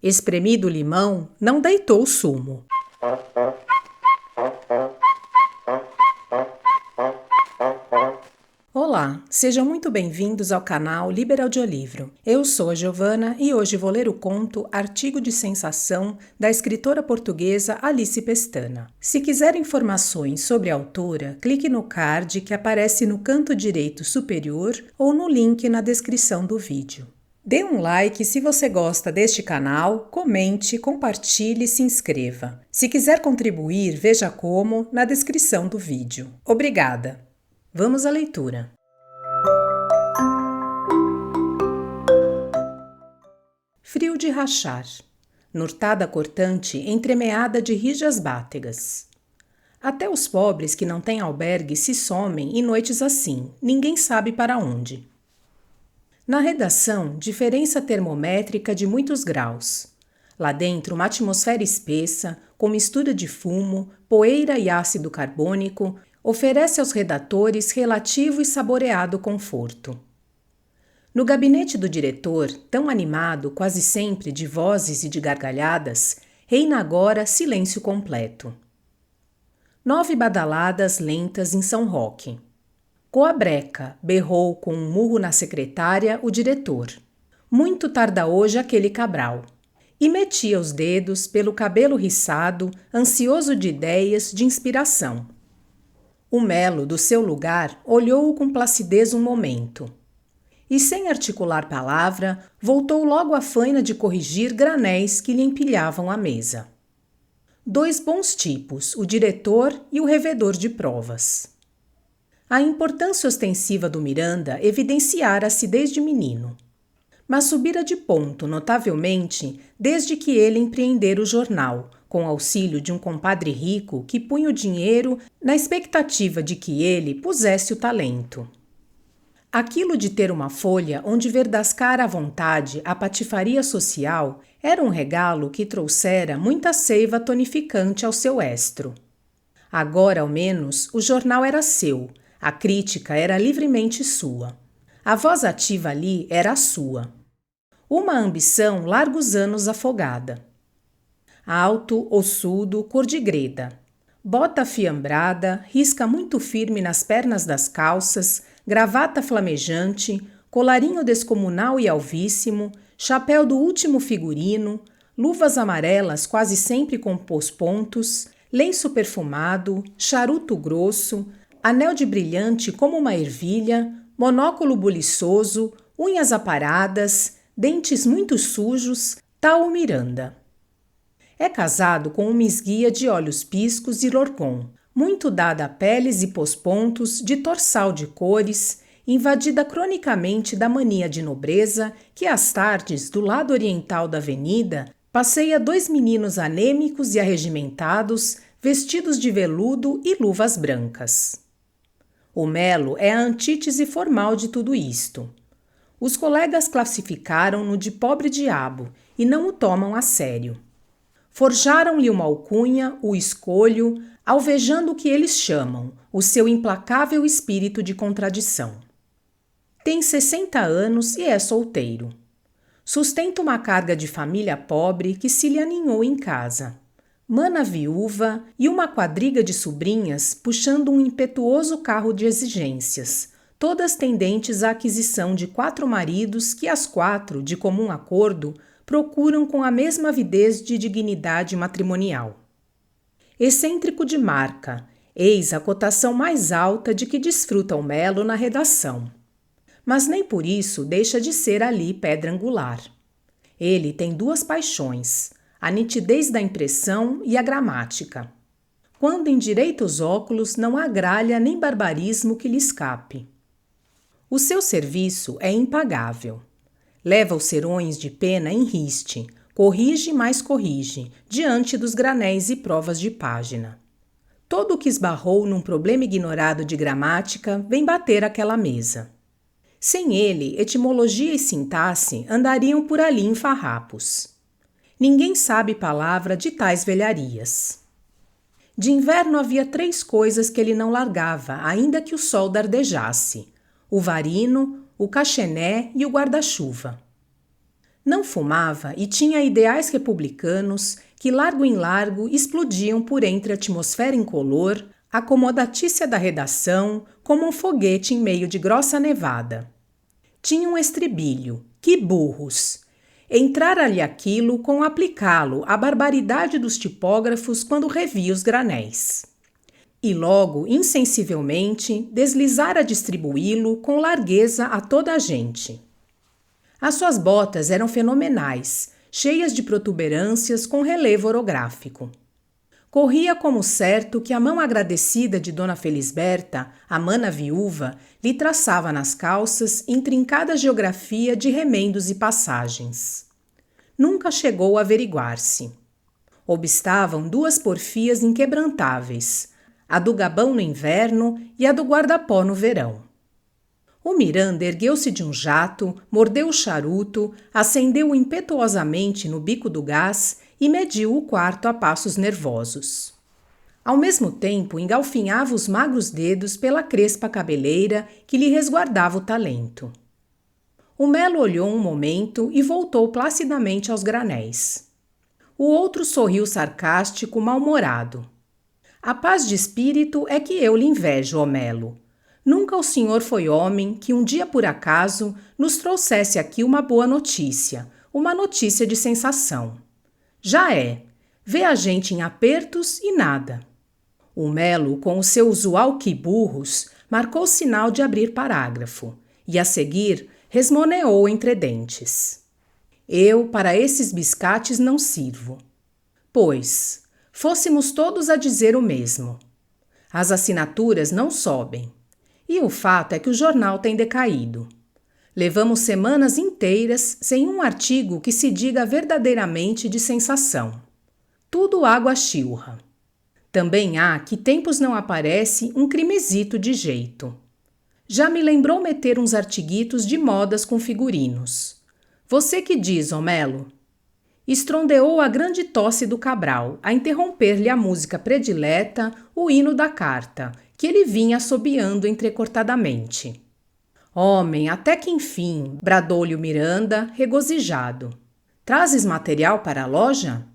Espremido o limão, não deitou o sumo. Olá, sejam muito bem-vindos ao canal Liberaudiolivro. Eu sou a Giovana e hoje vou ler o conto Artigo de Sensação da escritora portuguesa Alice Pestana. Se quiser informações sobre a autora, clique no card que aparece no canto direito superior ou no link na descrição do vídeo. Dê um like se você gosta deste canal, comente, compartilhe e se inscreva. Se quiser contribuir, veja como na descrição do vídeo. Obrigada! Vamos à leitura. Frio de rachar. Nortada cortante entremeada de rijas bátegas. Até os pobres que não têm albergue se somem em noites assim, ninguém sabe para onde. Na redação, diferença termométrica de muitos graus. Lá dentro, uma atmosfera espessa, com mistura de fumo, poeira e ácido carbônico, oferece aos redatores relativo e saboreado conforto. No gabinete do diretor, tão animado quase sempre de vozes e de gargalhadas, reina agora silêncio completo. 9 badaladas lentas em São Roque. Coa breca, berrou com um murro na secretária o diretor. Muito tarda hoje aquele Cabral. E metia os dedos pelo cabelo riçado, ansioso de ideias, de inspiração. O Melo, do seu lugar, olhou-o com placidez um momento. E, sem articular palavra, voltou logo à faina de corrigir granéis que lhe empilhavam a mesa. 2 bons tipos, o diretor e o revedor de provas. A importância ostensiva do Miranda evidenciara-se desde menino, mas subira de ponto notavelmente desde que ele empreendera o jornal, com auxílio de um compadre rico que punha o dinheiro na expectativa de que ele pusesse o talento. Aquilo de ter uma folha onde verdascar à vontade a patifaria social era um regalo que trouxera muita seiva tonificante ao seu estro. Agora, ao menos, o jornal era seu, a crítica era livremente sua. A voz ativa ali era a sua. Uma ambição largos anos afogada. Alto, ossudo, cor de greda. Bota afiambrada, risca muito firme nas pernas das calças, gravata flamejante, colarinho descomunal e alvíssimo, chapéu do último figurino, luvas amarelas quase sempre com pontos, lenço perfumado, charuto grosso, anel de brilhante como uma ervilha, monóculo buliçoso, unhas aparadas, dentes muito sujos, tal o Miranda. É casado com uma esguia de olhos piscos e lorgom, muito dada a peles e pospontos de torçal de cores, invadida cronicamente da mania de nobreza que às tardes, do lado oriental da avenida, passeia 2 meninos anêmicos e arregimentados, vestidos de veludo e luvas brancas. O Melo é a antítese formal de tudo isto. Os colegas classificaram-no de pobre diabo e não o tomam a sério. Forjaram-lhe uma alcunha, o escolho, alvejando o que eles chamam, o seu implacável espírito de contradição. Tem 60 anos e é solteiro. Sustenta uma carga de família pobre que se lhe aninhou em casa. Mana viúva e uma quadriga de sobrinhas puxando um impetuoso carro de exigências, todas tendentes à aquisição de 4 maridos que as 4, de comum acordo, procuram com a mesma avidez de dignidade matrimonial. Excêntrico de marca, eis a cotação mais alta de que desfruta o Melo na redação. Mas nem por isso deixa de ser ali pedra angular. Ele tem 2 paixões, a nitidez da impressão e a gramática. Quando endireita os óculos, não há gralha nem barbarismo que lhe escape. O seu serviço é impagável. Leva os serões de pena em riste, corrige mais corrige, diante dos granéis e provas de página. Todo o que esbarrou num problema ignorado de gramática vem bater aquela mesa. Sem ele, etimologia e sintaxe andariam por ali em farrapos. Ninguém sabe palavra de tais velharias. De inverno havia 3 coisas que ele não largava, ainda que o sol dardejasse: o varino, o cachené e o guarda-chuva. Não fumava e tinha ideais republicanos que, largo em largo, explodiam por entre a atmosfera incolor, acomodatícia da redação, como um foguete em meio de grossa nevada. Tinha um estribilho: que burros! Entrara-lhe aquilo com aplicá-lo à barbaridade dos tipógrafos quando revia os granéis. E logo, insensivelmente, deslizara a distribuí-lo com largueza a toda a gente. As suas botas eram fenomenais, cheias de protuberâncias com relevo orográfico. Corria como certo que a mão agradecida de Dona Felisberta, a mana viúva, lhe traçava nas calças intrincada geografia de remendos e passagens. Nunca chegou a averiguar-se. Obstavam duas porfias inquebrantáveis, a do gabão no inverno e a do guarda-pó no verão. O Miranda ergueu-se de um jato, mordeu o charuto, acendeu-o impetuosamente no bico do gás e mediu o quarto a passos nervosos. Ao mesmo tempo, engalfinhava os magros dedos pela crespa cabeleira que lhe resguardava o talento. O Melo olhou um momento e voltou placidamente aos granéis. O outro sorriu sarcástico, mal-humorado. A paz de espírito é que eu lhe invejo, ó Melo. Nunca o senhor foi homem que um dia por acaso nos trouxesse aqui uma boa notícia, uma notícia de sensação. Já é, vê a gente em apertos e nada. O Melo, com o seu usual que burros, marcou sinal de abrir parágrafo e a seguir resmoneou entre dentes. Eu para esses biscates não sirvo. Pois, fôssemos todos a dizer o mesmo. As assinaturas não sobem. E o fato é que o jornal tem decaído. Levamos semanas inteiras sem um artigo que se diga verdadeiramente de sensação. Tudo água chilra. Também há que tempos não aparece um crimezito de jeito. Já me lembrou meter uns artiguitos de modas com figurinos. Você que diz, ó Melo? Estrondeou a grande tosse do Cabral, a interromper-lhe a música predileta, o hino da carta, que ele vinha assobiando entrecortadamente. Homem, até que enfim, bradou-lhe o Miranda, regozijado. Trazes material para a loja?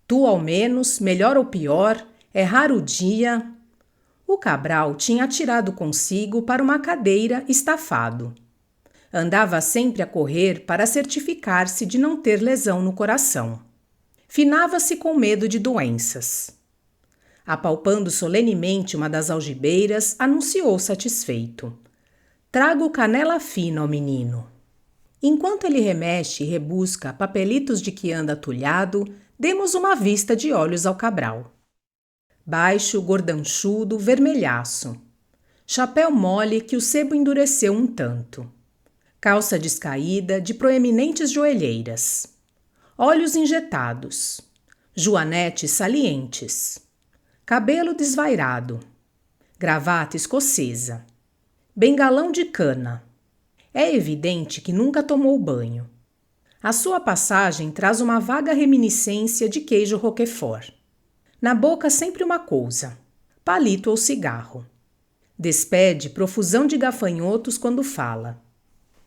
Tu, ao menos, melhor ou pior, é raro o dia. O Cabral tinha atirado consigo para uma cadeira estafado. Andava sempre a correr para certificar-se de não ter lesão no coração. Finava-se com medo de doenças. Apalpando solenemente uma das algibeiras, anunciou satisfeito. Trago canela fina ao menino. Enquanto ele remexe e rebusca papelitos de que anda atulhado, demos uma vista de olhos ao Cabral. Baixo, gordanchudo, vermelhaço. Chapéu mole que o sebo endureceu um tanto. Calça descaída de proeminentes joelheiras. Olhos injetados. Joanetes salientes. Cabelo desvairado. Gravata escocesa. Bengalão de cana. É evidente que nunca tomou banho. A sua passagem traz uma vaga reminiscência de queijo roquefort. Na boca sempre uma coisa, palito ou cigarro. Despede profusão de gafanhotos quando fala.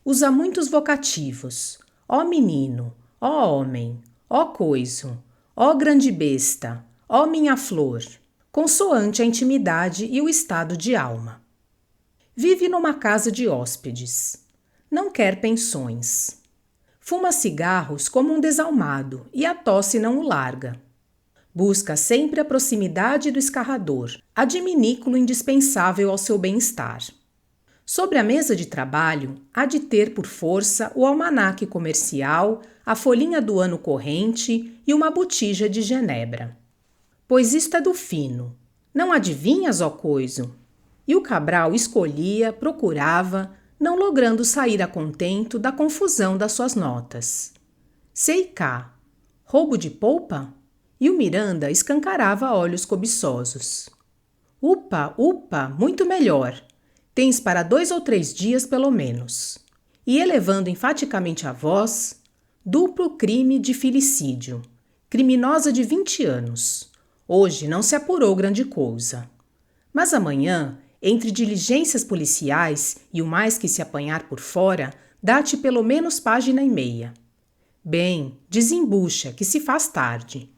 Usa muitos vocativos. Ó menino, ó homem, ó coiso, ó grande besta, ó minha flor, consoante a intimidade e o estado de alma. Vive numa casa de hóspedes. Não quer pensões. Fuma cigarros como um desalmado e a tosse não o larga. Busca sempre a proximidade do escarrador, adminículo indispensável ao seu bem-estar. Sobre a mesa de trabalho, há de ter por força o almanaque comercial, a folhinha do ano corrente e uma botija de genebra. Pois isto é do fino. Não adivinhas, ó coiso? E o Cabral escolhia, procurava, não logrando sair a contento da confusão das suas notas. Sei cá. Roubo de polpa? E o Miranda escancarava olhos cobiçosos. Upa, upa, muito melhor. Tens para 2 ou 3 dias pelo menos. E elevando enfaticamente a voz, duplo crime de filicídio. Criminosa de 20 anos. Hoje não se apurou grande coisa. Mas amanhã, entre diligências policiais e o mais que se apanhar por fora, dá-te pelo menos página e meia. Bem, desembucha, que se faz tarde.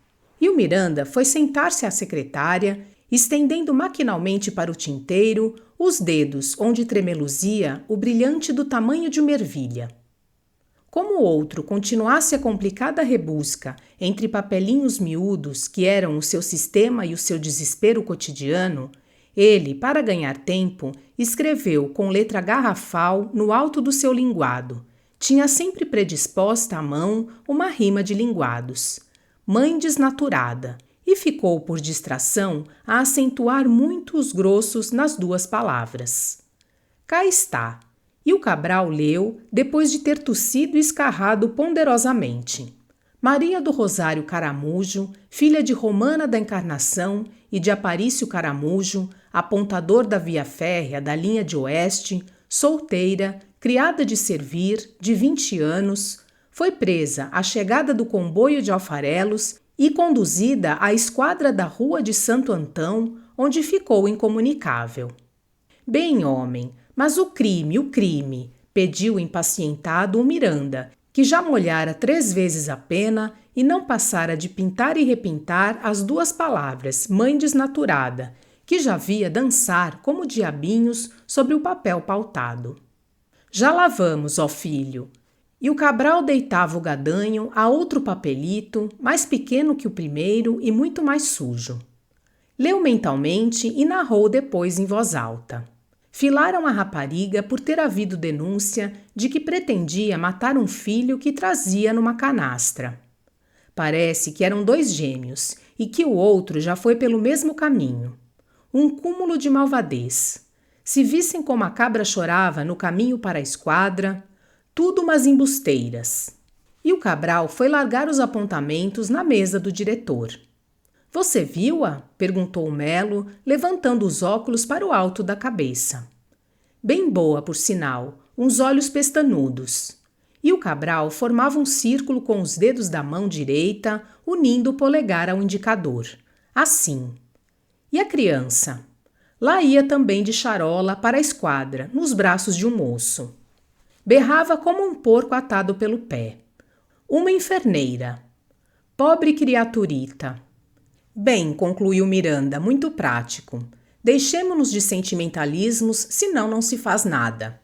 E o Miranda foi sentar-se à secretária, estendendo maquinalmente para o tinteiro os dedos onde tremeluzia o brilhante do tamanho de uma ervilha. Como o outro continuasse a complicada rebusca entre papelinhos miúdos que eram o seu sistema e o seu desespero cotidiano, ele, para ganhar tempo, escreveu com letra garrafal no alto do seu linguado. Tinha sempre predisposta à mão uma rima de linguados. Mãe desnaturada, e ficou por distração a acentuar muito os grossos nas duas palavras. Cá está. E o Cabral leu, depois de ter tossido e escarrado ponderosamente. Maria do Rosário Caramujo, filha de Romana da Encarnação e de Aparício Caramujo, apontador da via férrea da linha de oeste, solteira, criada de servir, de 20 anos, foi presa à chegada do comboio de alfarelos e conduzida à esquadra da Rua de Santo Antão, onde ficou incomunicável. Bem, homem, mas o crime, pediu impacientado o Miranda, que já molhara 3 vezes a pena e não passara de pintar e repintar as duas palavras mãe desnaturada, que já via dançar como diabinhos sobre o papel pautado. Já lá vamos, ó filho. E o Cabral deitava o gadanho a outro papelito, mais pequeno que o primeiro e muito mais sujo. Leu mentalmente e narrou depois em voz alta. Filaram a rapariga por ter havido denúncia de que pretendia matar um filho que trazia numa canastra. Parece que eram 2 gêmeos e que o outro já foi pelo mesmo caminho. Um cúmulo de malvadez. Se vissem como a cabra chorava no caminho para a esquadra, tudo umas embusteiras. E o Cabral foi largar os apontamentos na mesa do diretor. Você viu-a? Perguntou o Melo, levantando os óculos para o alto da cabeça. Bem boa, por sinal, uns olhos pestanudos. E o Cabral formava um círculo com os dedos da mão direita, unindo o polegar ao indicador. Assim. E a criança? Lá ia também de charola para a esquadra, nos braços de um moço. Berrava como um porco atado pelo pé. Uma enferneira. Pobre criaturita. Bem, concluiu Miranda, muito prático. Deixemo-nos de sentimentalismos, senão não se faz nada.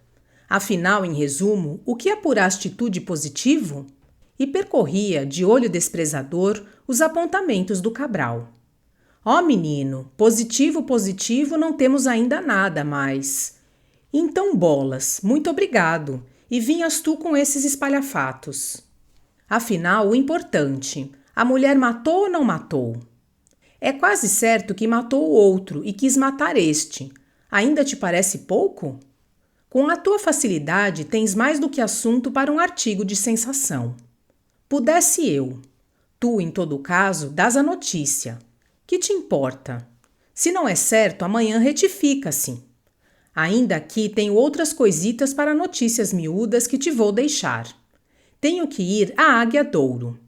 Afinal, em resumo, o que é por atitude positivo? E percorria, de olho desprezador, os apontamentos do Cabral. Ó menino, positivo, não temos ainda nada, mas... Então, bolas, muito obrigado. E vinhas tu com esses espalhafatos. Afinal, o importante, a mulher matou ou não matou? É quase certo que matou o outro e quis matar este. Ainda te parece pouco? Com a tua facilidade, tens mais do que assunto para um artigo de sensação. Pudesse eu. Tu, em todo caso, dás a notícia. Que te importa? Se não é certo, amanhã retifica-se. Ainda aqui tenho outras coisitas para notícias miúdas que te vou deixar. Tenho que ir à Águia Douro.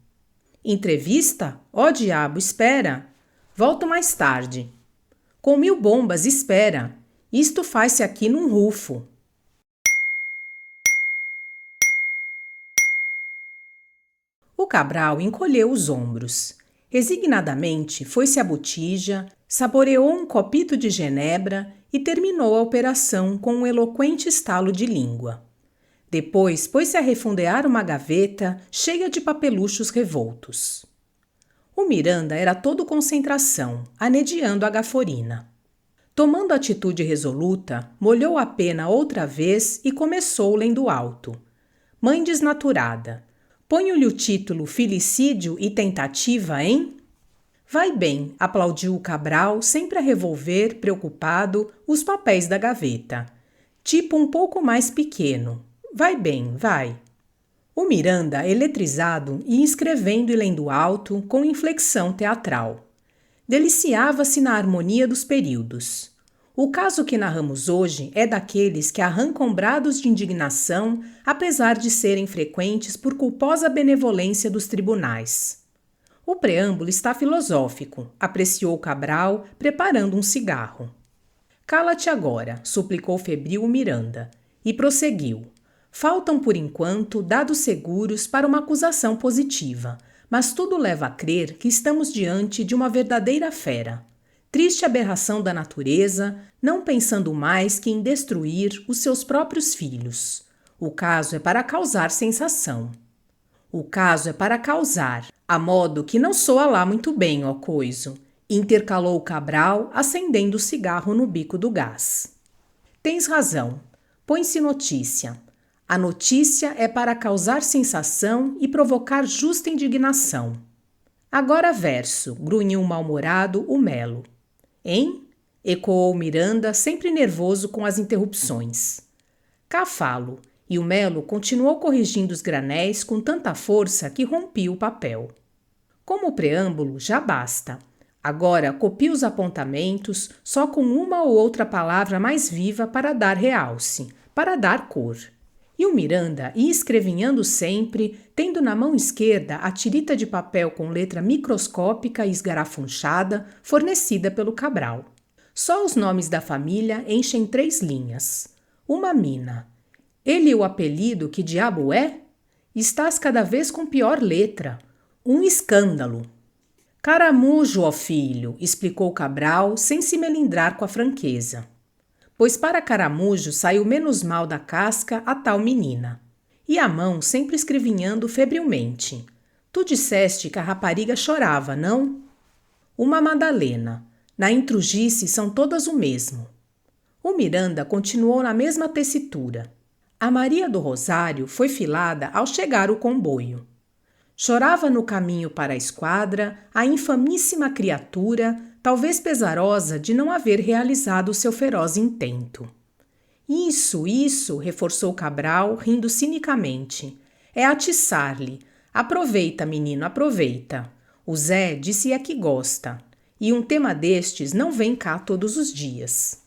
Entrevista? Ó diabo, espera. Volto mais tarde. Com 1000 bombas, espera. Isto faz-se aqui num rufo. O Cabral encolheu os ombros. Resignadamente foi-se à botija, saboreou um copito de genebra e terminou a operação com um eloquente estalo de língua. Depois pôs-se a refundear uma gaveta cheia de papeluchos revoltos. O Miranda era todo concentração, anediando a gaforina. Tomando atitude resoluta, molhou a pena outra vez e começou lendo alto. Mãe desnaturada. Ponho-lhe o título Filicídio e Tentativa, hein? Vai bem, aplaudiu o Cabral, sempre a revolver, preocupado, os papéis da gaveta. Tipo um pouco mais pequeno. Vai bem, vai. O Miranda, eletrizado, ia escrevendo e lendo alto, com inflexão teatral. Deliciava-se na harmonia dos períodos. O caso que narramos hoje é daqueles que arrancam brados de indignação, apesar de serem frequentes por culposa benevolência dos tribunais. O preâmbulo está filosófico, apreciou Cabral, preparando um cigarro. Cala-te agora, suplicou febril o Miranda, e prosseguiu. Faltam, por enquanto, dados seguros para uma acusação positiva, mas tudo leva a crer que estamos diante de uma verdadeira fera. Triste aberração da natureza, não pensando mais que em destruir os seus próprios filhos. O caso é para causar sensação. O caso é para causar, a modo que não soa lá muito bem, ó coiso, intercalou Cabral, acendendo o cigarro no bico do gás. Tens razão. Põe-se notícia. A notícia é para causar sensação e provocar justa indignação. Agora verso, grunhiu mal-humorado o Melo. Hein? Ecoou Miranda, sempre nervoso com as interrupções. Cá falo, e o Melo continuou corrigindo os granéis com tanta força que rompia o papel. Como preâmbulo, já basta. Agora copie os apontamentos só com uma ou outra palavra mais viva para dar realce, para dar cor. E o Miranda ia escrevinhando sempre, tendo na mão esquerda a tirita de papel com letra microscópica e esgarafunchada fornecida pelo Cabral. Só os nomes da família enchem 3 linhas. Uma mina. Ele o apelido que diabo é? Estás cada vez com pior letra. Um escândalo. Caramujo, ó filho, explicou Cabral, sem se melindrar com a franqueza. Pois para Caramujo saiu menos mal da casca a tal menina. E a mão sempre escrevinhando febrilmente. Tu disseste que a rapariga chorava, não? Uma Madalena. Na intrugice são todas o mesmo. O Miranda continuou na mesma tessitura. A Maria do Rosário foi filada ao chegar o comboio. Chorava no caminho para a esquadra a infamíssima criatura, talvez pesarosa de não haver realizado o seu feroz intento. Isso, reforçou Cabral, rindo cinicamente. É atiçar-lhe. Aproveita, menino, aproveita. O Zé disse é que gosta. E um tema destes não vem cá todos os dias.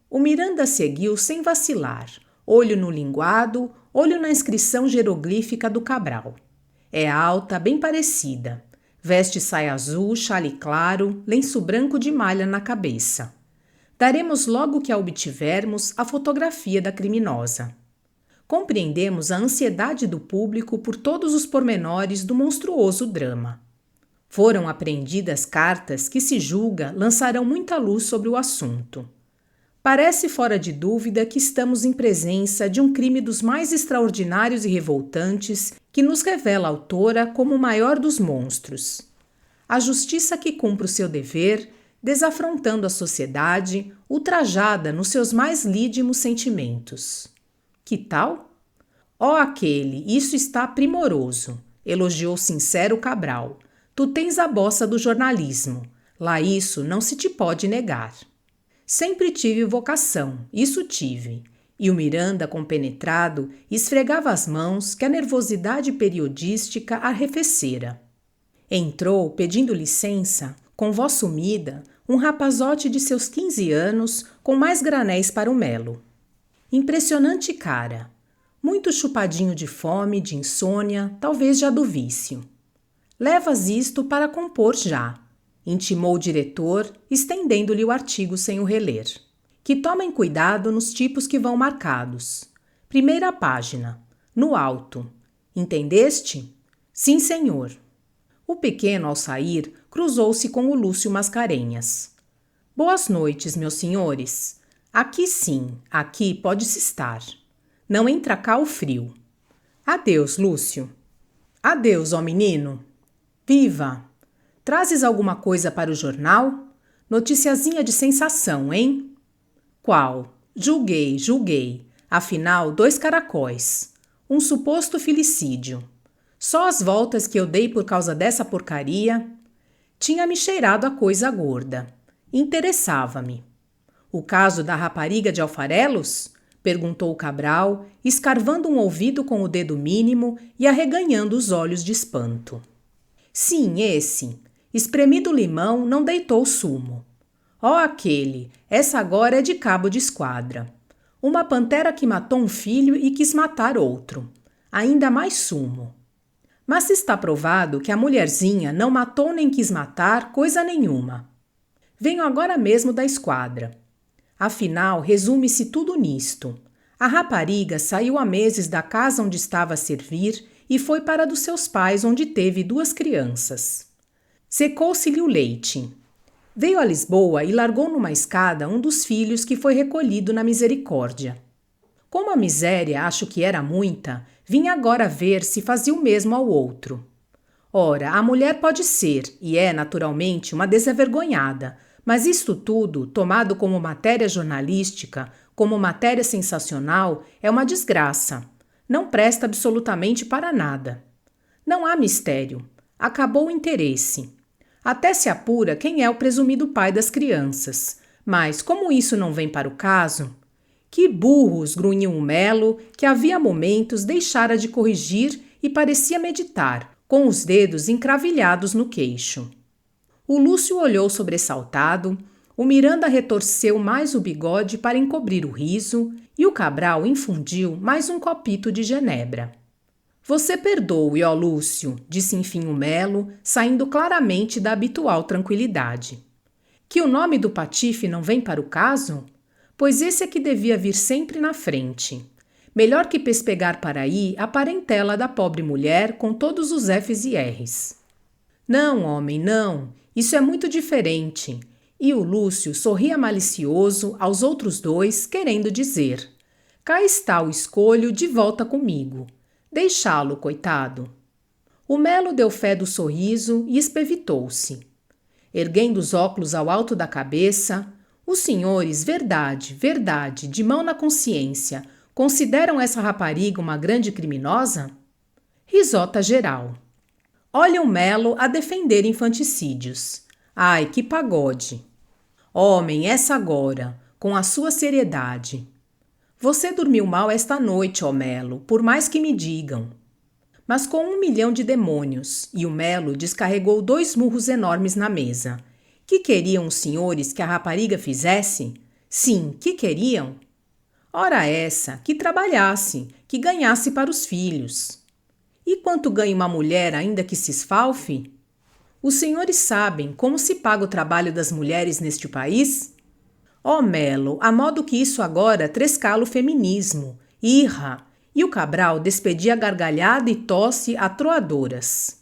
O Miranda seguiu sem vacilar, olho no linguado, olho na inscrição jeroglífica do Cabral. É alta, bem parecida. Veste saia azul, chale claro, lenço branco de malha na cabeça. Daremos logo que a obtivermos a fotografia da criminosa. Compreendemos a ansiedade do público por todos os pormenores do monstruoso drama. Foram apreendidas cartas que, se julga, lançarão muita luz sobre o assunto. Parece fora de dúvida que estamos em presença de um crime dos mais extraordinários e revoltantes que nos revela a autora como o maior dos monstros. A justiça que cumpre o seu dever, desafrontando a sociedade, ultrajada nos seus mais lídimos sentimentos. Que tal? Ó aquele, isso está primoroso, elogiou sincero Cabral. Tu tens a bossa do jornalismo. Lá isso não se te pode negar. Sempre tive vocação, isso tive. E o Miranda, compenetrado, esfregava as mãos que a nervosidade periodística arrefecera. Entrou, pedindo licença, com voz sumida, um rapazote de seus 15 anos, com mais granéis para o Melo. Impressionante cara. Muito chupadinho de fome, de insônia, talvez já do vício. Levas isto para compor já, intimou o diretor, estendendo-lhe o artigo sem o reler. Que tomem cuidado nos tipos que vão marcados. Primeira página, no alto. Entendeste? Sim, senhor. O pequeno, ao sair, cruzou-se com o Lúcio Mascarenhas. Boas noites, meus senhores. Aqui sim, aqui pode-se estar. Não entra cá o frio. Adeus, Lúcio. Adeus, ó menino. Viva! Trazes alguma coisa para o jornal? Noticiazinha de sensação, hein? Qual? Julguei. Afinal, 2 caracóis. Um suposto filicídio. Só as voltas que eu dei por causa dessa porcaria. Tinha-me cheirado a coisa gorda. Interessava-me. O caso da rapariga de Alfarelos? Perguntou Cabral, escarvando um ouvido com o dedo mínimo e arreganhando os olhos de espanto. Sim, esse. Espremido limão, não deitou sumo. Ó aquele, essa agora é de cabo de esquadra. Uma pantera que matou um filho e quis matar outro. Ainda mais sumo. Mas está provado que a mulherzinha não matou nem quis matar coisa nenhuma. Venho agora mesmo da esquadra. Afinal, resume-se tudo nisto. A rapariga saiu há meses da casa onde estava a servir e foi para a dos seus pais, onde teve 2 crianças. Secou-se-lhe o leite. Veio a Lisboa e largou numa escada um dos filhos que foi recolhido na misericórdia. Como a miséria acho que era muita, vim agora ver se fazia o mesmo ao outro. Ora, a mulher pode ser, e é naturalmente, uma desavergonhada, mas isto tudo, tomado como matéria jornalística, como matéria sensacional, é uma desgraça. Não presta absolutamente para nada. Não há mistério. Acabou o interesse. Até se apura quem é o presumido pai das crianças. Mas, como isso não vem para o caso... Que burros, grunhiu o Melo, que havia momentos deixara de corrigir e parecia meditar, com os dedos encravilhados no queixo. O Lúcio olhou sobressaltado, o Miranda retorceu mais o bigode para encobrir o riso e o Cabral infundiu mais um copito de genebra. Você perdoe, ó Lúcio, disse enfim o Melo, saindo claramente da habitual tranquilidade. Que o nome do patife não vem para o caso? Pois esse é que devia vir sempre na frente. Melhor que pespegar para aí a parentela da pobre mulher com todos os F's e R's. Não, homem, não. Isso é muito diferente. E o Lúcio sorria malicioso aos outros 2, querendo dizer: cá está o escolho de volta comigo. Deixá-lo, coitado. O Melo deu fé do sorriso e espevitou-se. Erguendo os óculos ao alto da cabeça, os senhores, verdade, de mão na consciência, consideram essa rapariga uma grande criminosa? Risota geral. Olha o Melo a defender infanticídios. Ai, que pagode! Homem, essa agora, com a sua seriedade. Você dormiu mal esta noite, ó Melo, por mais que me digam. Mas com 1 milhão de demônios, e o Melo descarregou 2 murros enormes na mesa. Que queriam os senhores que a rapariga fizesse? Sim, que queriam? Ora essa, que trabalhasse, que ganhasse para os filhos. E quanto ganha uma mulher ainda que se esfalfe? Os senhores sabem como se paga o trabalho das mulheres neste país? Ó Melo, a modo que isso agora trescala o feminismo, irra, e o Cabral despedia gargalhada e tosse atroadoras.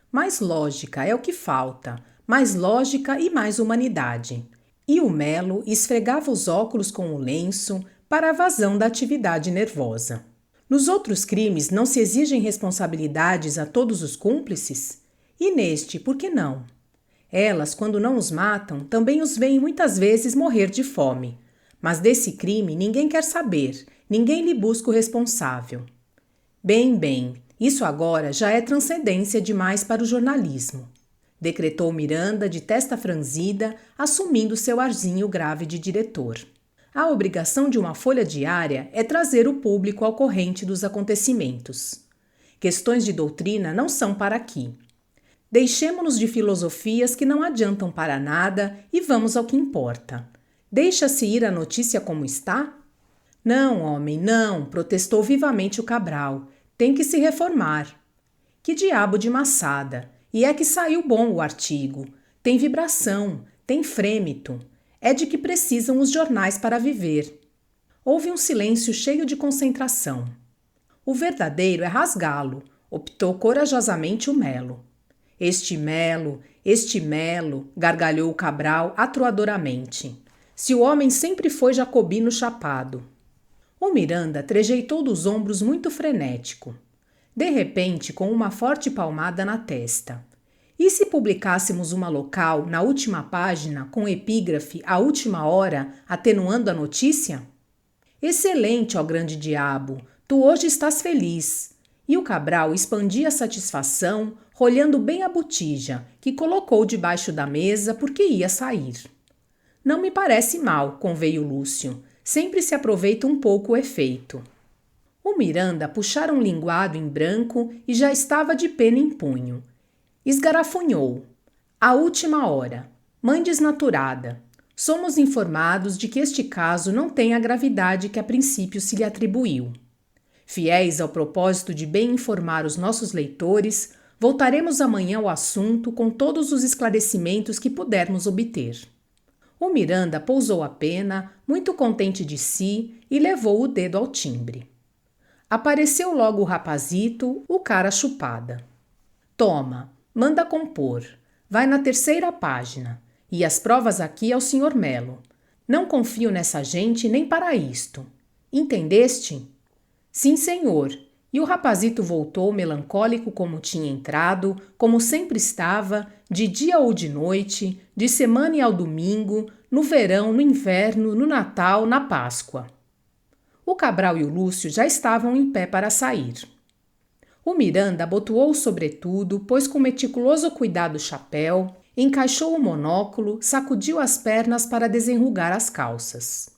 Mais lógica é o que falta, mais lógica e mais humanidade. E o Melo esfregava os óculos com o lenço para a vazão da atividade nervosa. Nos outros crimes não se exigem responsabilidades a todos os cúmplices? E neste, por que não? Elas, quando não os matam, também os veem muitas vezes morrer de fome. Mas desse crime ninguém quer saber, ninguém lhe busca o responsável. Bem, isso agora já é transcendência demais para o jornalismo, decretou Miranda de testa franzida, assumindo seu arzinho grave de diretor. A obrigação de uma folha diária é trazer o público ao corrente dos acontecimentos. Questões de doutrina não são para aqui. Deixemo-nos de filosofias que não adiantam para nada e vamos ao que importa. Deixa-se ir a notícia como está? Não, homem, não, protestou vivamente o Cabral. Tem que se reformar. Que diabo de maçada! E é que saiu bom o artigo. Tem vibração, tem frêmito. É de que precisam os jornais para viver. Houve um silêncio cheio de concentração. O verdadeiro é rasgá-lo, optou corajosamente o Melo. Este Melo, gargalhou o Cabral atroadoramente. Se o homem sempre foi jacobino chapado. O Miranda trejeitou dos ombros muito frenético. De repente, com uma forte palmada na testa. E se publicássemos uma local na última página com epígrafe à última hora, atenuando a notícia? Excelente, ó grande diabo, tu hoje estás feliz. E o Cabral expandia a satisfação, rolhando bem a botija, que colocou debaixo da mesa porque ia sair. Não me parece mal, conveio Lúcio. Sempre se aproveita um pouco o efeito. O Miranda puxara um linguado em branco e já estava de pena em punho. Esgarafunhou. A última hora. Mãe desnaturada. Somos informados de que este caso não tem a gravidade que a princípio se lhe atribuiu. Fiéis ao propósito de bem informar os nossos leitores, voltaremos amanhã ao assunto com todos os esclarecimentos que pudermos obter. O Miranda pousou a pena, muito contente de si, e levou o dedo ao timbre. Apareceu logo o rapazito, o cara chupada. Toma, manda compor. Vai na 3ª página. E as provas aqui ao Sr. Melo. Não confio nessa gente nem para isto. Entendeste? Sim, senhor. E o rapazito voltou melancólico como tinha entrado, como sempre estava, de dia ou de noite, de semana e ao domingo, no verão, no inverno, no Natal, na Páscoa. O Cabral e o Lúcio já estavam em pé para sair. O Miranda abotoou o sobretudo, pôs com meticuloso cuidado o chapéu, encaixou o monóculo, sacudiu as pernas para desenrugar as calças.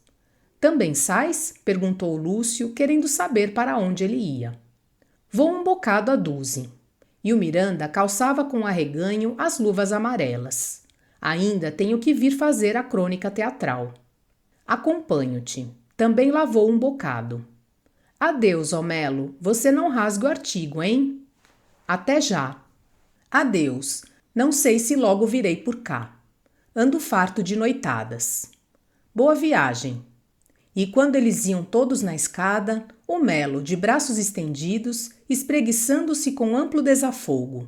Também sais? Perguntou o Lúcio, querendo saber para onde ele ia. Vou um bocado a Duze. E o Miranda calçava com arreganho as luvas amarelas. Ainda tenho que vir fazer a crônica teatral. Acompanho-te. Também lavou um bocado. Adeus, ó Melo. Você não rasgue o artigo, hein? Até já. Adeus. Não sei se logo virei por cá. Ando farto de noitadas. Boa viagem. E quando eles iam todos na escada, o Melo, de braços estendidos, espreguiçando-se com amplo desafogo.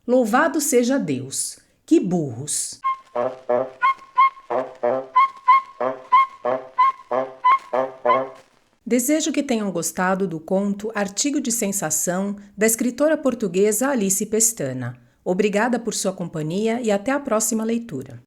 Louvado seja Deus! Que burros! Desejo que tenham gostado do conto Artigo de Sensação, da escritora portuguesa Alice Pestana. Obrigada por sua companhia e até a próxima leitura.